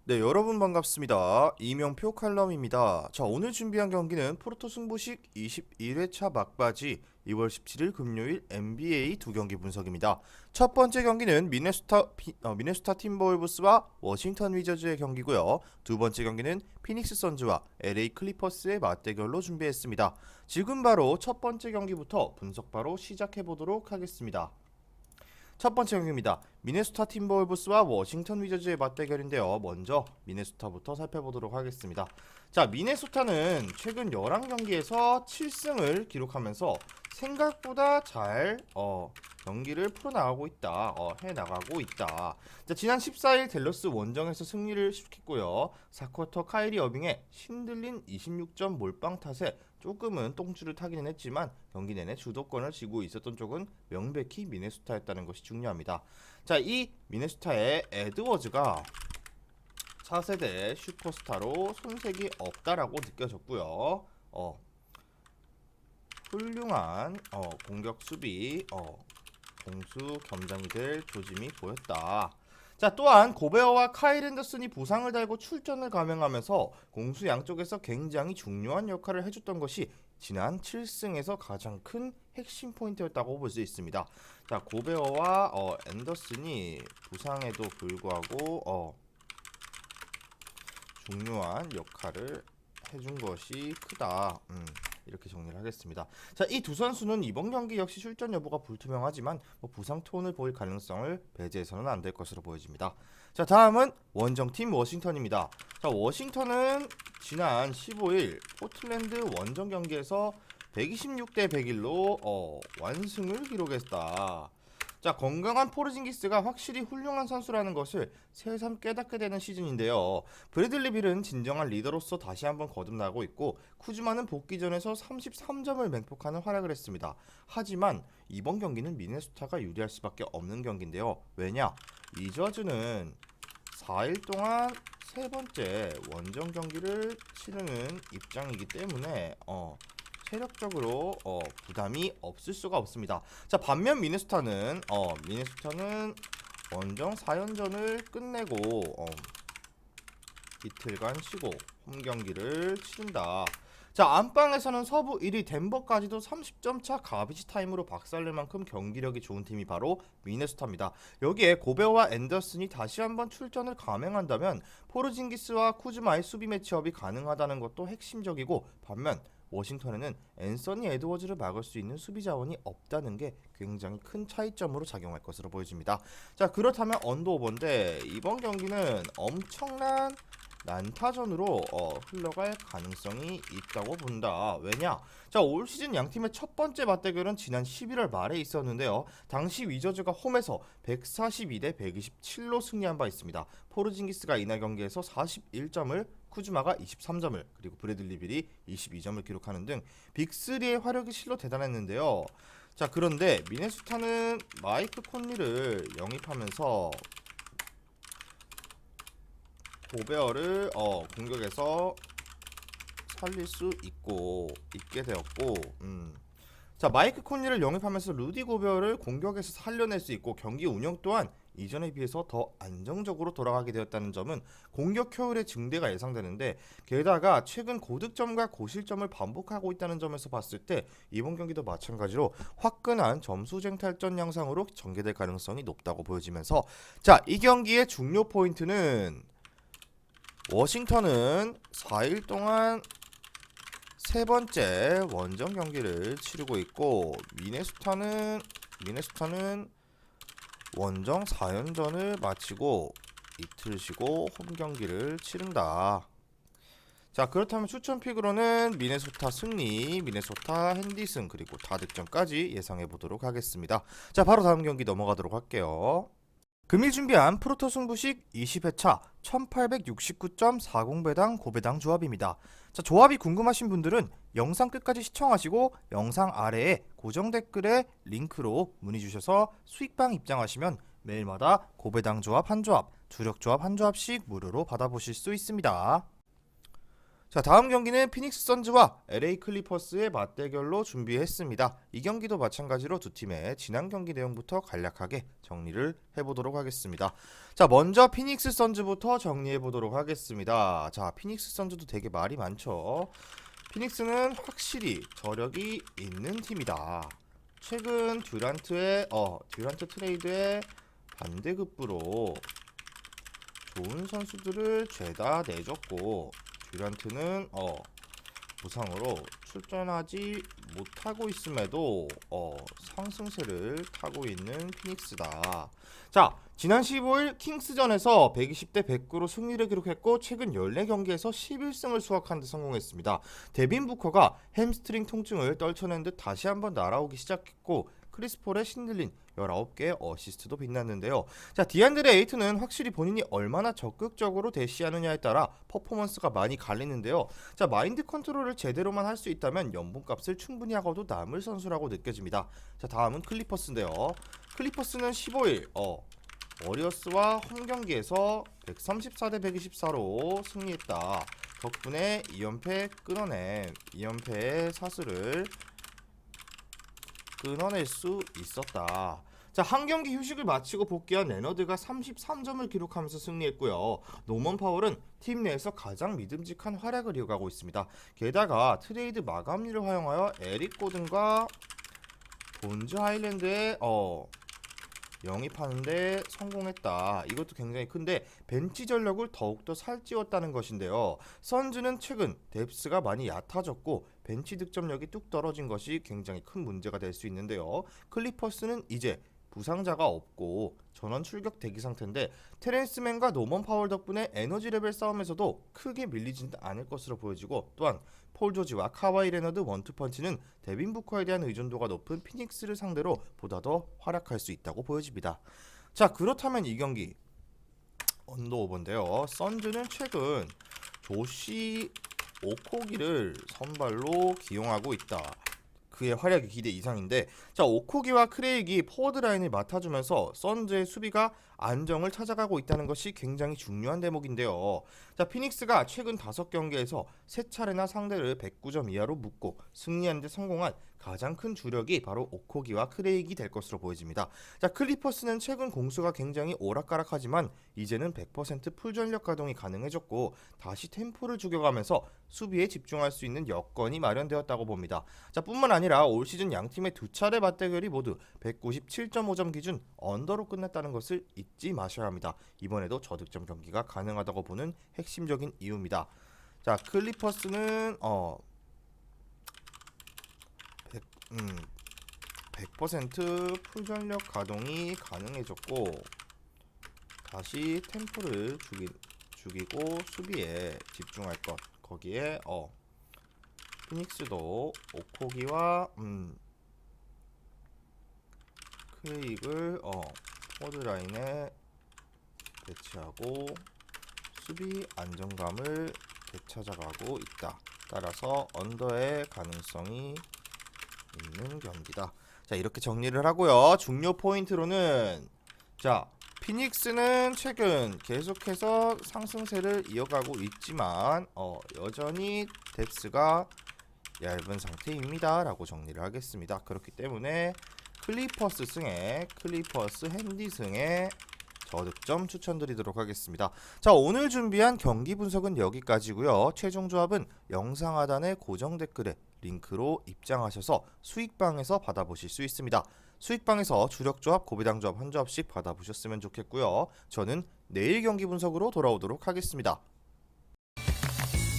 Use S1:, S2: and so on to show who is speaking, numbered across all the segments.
S1: 네, 여러분 반갑습니다. 이명표 칼럼입니다. 자, 오늘 준비한 경기는 프로토 승부식 21회차 막바지 2월 17일 금요일 NBA 두 경기 분석입니다. 첫 번째 경기는 미네소타 팀버울브스와 워싱턴 위저즈의 경기고요. 두 번째 경기는 피닉스 선즈와 LA 클리퍼스의 맞대결로 준비했습니다. 지금 바로 첫 번째 경기부터 분석 바로 시작해 보도록 하겠습니다. 첫 번째 경기입니다. 미네소타 팀버울브스와 워싱턴 위저즈의 맞대결인데요. 먼저 미네소타부터 살펴보도록 하겠습니다. 자, 미네소타는 최근 11경기에서 7승을 기록하면서 생각보다 잘 경기를 풀어나가고 있다. 해나가고 있다. 자, 지난 14일 댈러스 원정에서 승리를 시켰고요. 4쿼터 카이리 어빙의 신들린 26점 몰빵 탓에 조금은 똥줄을 타기는 했지만 경기 내내 주도권을 쥐고 있었던 쪽은 명백히 미네소타였다는 것이 중요합니다. 자, 이 미네소타의 에드워즈가 차세대 슈퍼스타로 손색이 없다라고 느껴졌고요. 훌륭한 공격 수비 공수 겸장이 될 조짐이 보였다. 자, 또한 고베어와 카일 앤더슨이 부상을 달고 출전을 감행하면서 공수 양쪽에서 굉장히 중요한 역할을 해줬던 것이 지난 7승에서 가장 큰 핵심 포인트였다고 볼 수 있습니다. 자, 고베어와 앤더슨이 부상에도 불구하고 중요한 역할을 해준 것이 크다. 이렇게 정리를 하겠습니다. 자, 이 두 선수는 이번 경기 역시 출전 여부가 불투명하지만 부상 톤을 보일 가능성을 배제해서는 안 될 것으로 보여집니다. 자, 다음은 원정팀 워싱턴입니다. 자, 워싱턴은 지난 15일 포틀랜드 원정 경기에서 126대 101로 완승을 기록했다. 자, 건강한 포르징기스가 확실히 훌륭한 선수라는 것을 새삼 깨닫게 되는 시즌인데요. 브래들리 빌은 진정한 리더로서 다시 한번 거듭나고 있고 쿠즈마는 복귀전에서 33점을 맹폭하는 활약을 했습니다. 하지만 이번 경기는 미네소타가 유리할 수밖에 없는 경기인데요. 왜냐? 위저즈는 4일 동안 세 번째 원정 경기를 치르는 입장이기 때문에 체력적으로 부담이 없을 수가 없습니다. 자, 반면 미네소타는 원정 4연전을 끝내고 이틀간 쉬고 홈 경기를 치른다. 자, 안방에서는 서부 1위 덴버까지도 30점 차 가비지 타임으로 박살낼 만큼 경기력이 좋은 팀이 바로 미네소타입니다. 여기에 고베어와 앤더슨이 다시 한번 출전을 감행한다면 포르징기스와 쿠즈마의 수비 매치업이 가능하다는 것도 핵심적이고, 반면 워싱턴에는 앤서니 에드워즈를 막을 수 있는 수비 자원이 없다는 게 굉장히 큰 차이점으로 작용할 것으로 보여집니다. 자, 그렇다면 언더오버인데 이번 경기는 엄청난 난타전으로 흘러갈 가능성이 있다고 본다. 왜냐? 자, 올 시즌 양팀의 첫 번째 맞대결은 지난 11월 말에 있었는데요. 당시 위저즈가 홈에서 142대 127로 승리한 바 있습니다. 포르징기스가 이날 경기에서 41점을, 쿠즈마가 23점을, 그리고 브래들리 빌이 22점을 기록하는 등 빅3의 화력이 실로 대단했는데요. 자, 그런데 미네소타는 마이크 콘리를 영입하면서 고베어를 공격에서 살릴 수 있게 되었고, 자, 마이크 콘리를 영입하면서 루디 고베어를 공격에서 살려낼 수 있고 경기 운영 또한 이전에 비해서 더 안정적으로 돌아가게 되었다는 점은 공격 효율의 증대가 예상되는데, 게다가 최근 고득점과 고실점을 반복하고 있다는 점에서 봤을 때 이번 경기도 마찬가지로 화끈한 점수 쟁탈전 양상으로 전개될 가능성이 높다고 보여지면서, 자, 이 경기의 중요 포인트는 워싱턴은 4일 동안 세 번째 원정 경기를 치르고 있고 미네소타는 원정 4연전을 마치고 이틀 쉬고 홈 경기를 치른다. 자, 그렇다면 추천픽으로는 미네소타 승리, 미네소타 핸디승, 그리고 다득점까지 예상해 보도록 하겠습니다. 자, 바로 다음 경기 넘어가도록 할게요. 금일 준비한 프로토 승부식 20회차 1869.40배당 고배당 조합입니다. 자, 조합이 궁금하신 분들은 영상 끝까지 시청하시고 영상 아래에 고정 댓글에 링크로 문의 주셔서 수익방 입장하시면 매일마다 고배당 조합 한 조합, 주력 조합 한 조합씩 무료로 받아보실 수 있습니다. 자, 다음 경기는 피닉스 선즈와 LA 클리퍼스의 맞대결로 준비했습니다. 이 경기도 마찬가지로 두 팀의 지난 경기 내용부터 간략하게 정리를 해보도록 하겠습니다. 자, 먼저 피닉스 선즈부터 정리해보도록 하겠습니다. 자, 피닉스 선즈도 되게 말이 많죠. 피닉스는 확실히 저력이 있는 팀이다. 최근 듀란트 트레이드의 반대급부로 좋은 선수들을 죄다 내줬고, 듀란트는 부상으로 출전하지 못하고 있음에도 상승세를 타고 있는 피닉스다. 자, 지난 15일 킹스전에서 120대 109로 승리를 기록했고, 최근 14경기에서 11승을 수확하는 데 성공했습니다. 데빈 부커가 햄스트링 통증을 떨쳐낸 듯 다시 한번 날아오기 시작했고, 크리스 폴의 신들린 19개의 어시스트도 빛났는데요. 자, 디안드레 에이튼은 확실히 본인이 얼마나 적극적으로 대시하느냐에 따라 퍼포먼스가 많이 갈리는데요. 자, 마인드 컨트롤을 제대로만 할 수 있다면 연봉값을 충분히 하고도 남을 선수라고 느껴집니다. 자, 다음은 클리퍼스인데요. 클리퍼스는 15일 워리어스와 홈경기에서 134대 124로 승리했다. 덕분에 2연패의 사슬을 끊어낼 수 있었다. 자, 한 경기 휴식을 마치고 복귀한 레너드가 33점을 기록하면서 승리했고요. 노먼 파월은 팀 내에서 가장 믿음직한 활약을 이어가고 있습니다. 게다가 트레이드 마감일을 활용하여 에릭 고든과 본즈 하일랜드에 영입하는데 성공했다. 이것도 굉장히 큰데 벤치 전력을 더욱더 살찌웠다는 것인데요. 선즈는 최근 뎁스가 많이 얕아졌고 벤치 득점력이 뚝 떨어진 것이 굉장히 큰 문제가 될 수 있는데요. 클리퍼스는 이제 부상자가 없고 전원 출격 대기 상태인데 테렌스맨과 노먼 파월 덕분에 에너지 레벨 싸움에서도 크게 밀리지는 않을 것으로 보여지고, 또한 폴 조지와 카와이 레너드 원투펀치는 데빈 부커에 대한 의존도가 높은 피닉스를 상대로 보다 더 활약할 수 있다고 보여집니다. 자, 그렇다면 이 경기 언더 오버인데요. 선즈는 최근 조시 오코기를 선발로 기용하고 있다. 그의 활약이 기대 이상인데, 자, 오코기와 크레이기 포워드 라인을 맡아주면서 선즈의 수비가 안정을 찾아가고 있다는 것이 굉장히 중요한 대목인데요. 자, 피닉스가 최근 5경기에서 3차례나 상대를 109점 이하로 묶고 승리하는 데 성공한 가장 큰 주력이 바로 오코기와 크레이기 될 것으로 보여집니다. 자, 클리퍼스는 최근 공수가 굉장히 오락가락하지만 이제는 100% 풀전력 가동이 가능해졌고 다시 템포를 죽여가면서 수비에 집중할 수 있는 여건이 마련되었다고 봅니다. 자, 뿐만 아니라 올 시즌 양 팀의 2차례 맞대결이 모두 197.5점 기준 언더로 끝났다는 것을 잊지 마셔야 합니다. 이번에도 저득점 경기가 가능하다고 보는 핵심적인 이유입니다. 자, 클리퍼스는 100% 풀전력 가동이 가능해졌고 다시 템포를 죽이고 수비에 집중할 것. 거기에 피닉스도 오코기와 크레이그를 포워드라인에 배치하고 수비 안정감을 되찾아가고 있다. 따라서 언더의 가능성이 있는 경기다. 자, 이렇게 정리를 하고요. 중요 포인트로는, 자, 피닉스는 최근 계속해서 상승세를 이어가고 있지만 여전히 뎁스가 얇은 상태입니다 라고 정리를 하겠습니다. 그렇기 때문에 클리퍼스 핸디 승에 저득점 추천드리도록 하겠습니다. 자, 오늘 준비한 경기 분석은 여기까지고요. 최종 조합은 영상 하단의 고정 댓글에 링크로 입장하셔서 수익방에서 받아보실 수 있습니다. 수익방에서 주력조합, 고배당조합 한 조합씩 받아보셨으면 좋겠고요. 저는 내일 경기 분석으로 돌아오도록 하겠습니다.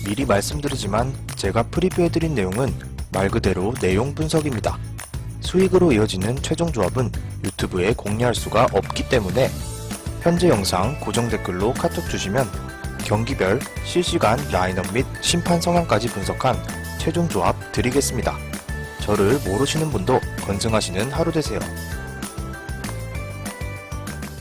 S2: 미리 말씀드리지만 제가 프리뷰해드린 내용은 말 그대로 내용 분석입니다. 수익으로 이어지는 최종 조합은 유튜브에 공개할 수가 없기 때문에 현재 영상 고정 댓글로 카톡 주시면 경기별 실시간 라인업 및 심판 성향까지 분석한 최종 조합 드리겠습니다. 저를 모르시는 분도 건승하시는 하루 되세요.